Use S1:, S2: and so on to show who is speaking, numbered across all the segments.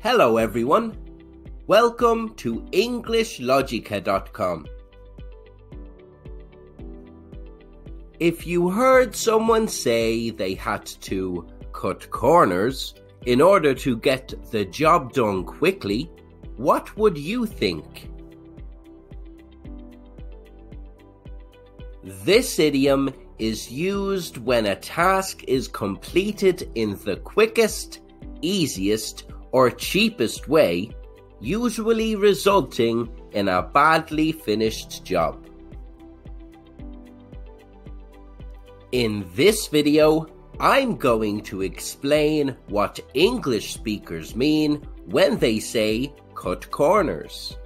S1: Hello everyone, welcome to EnglishLogica.com. If you heard someone say they had to cut corners in order to get the job done quickly, what would you think? This idiom is used when a task is completed in the quickest, easiest, or cheapest way, usually resulting in a badly finished job. In this video, I'm going to explain what English speakers mean when they say cut corners.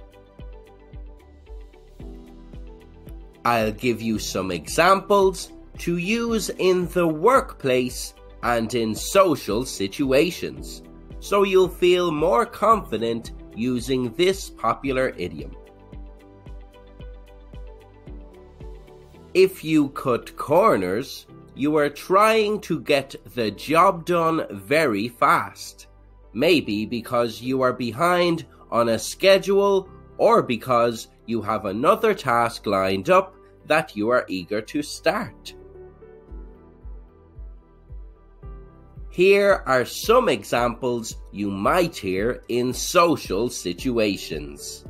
S1: I'll give you some examples to use in the workplace and in social situations, so you'll feel more confident using this popular idiom. If you cut corners, you are trying to get the job done very fast, maybe because you are behind on a schedule or because you have another task lined up that you are eager to start. Here are some examples you might hear in social situations.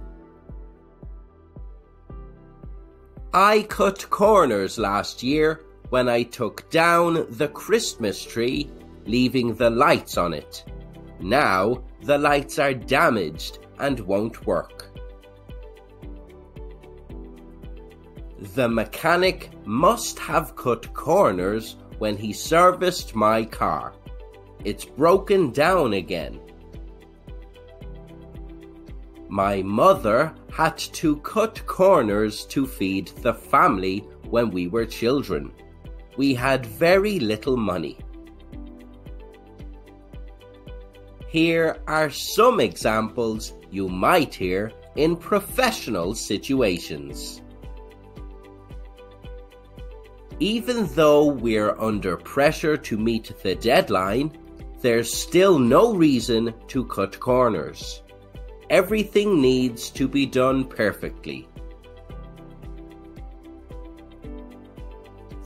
S1: I cut corners last year when I took down the Christmas tree, leaving the lights on it. Now the lights are damaged and won't work. The mechanic must have cut corners when he serviced my car. It's broken down again. My mother had to cut corners to feed the family when we were children. We had very little money. Here are some examples you might hear in professional situations. Even though we're under pressure to meet the deadline, there's still no reason to cut corners. Everything needs to be done perfectly.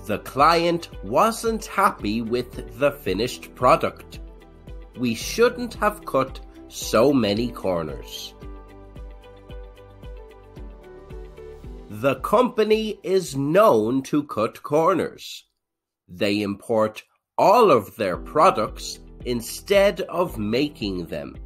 S1: The client wasn't happy with the finished product. We shouldn't have cut so many corners. The company is known to cut corners. They import all of their products instead of making them.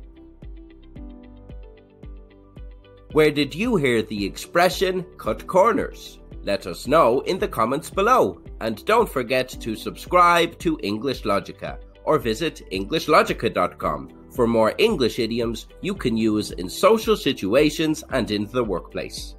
S1: Where did you hear the expression cut corners? Let us know in the comments below, and don't forget to subscribe to English Logica or visit EnglishLogica.com for more English idioms you can use in social situations and in the workplace.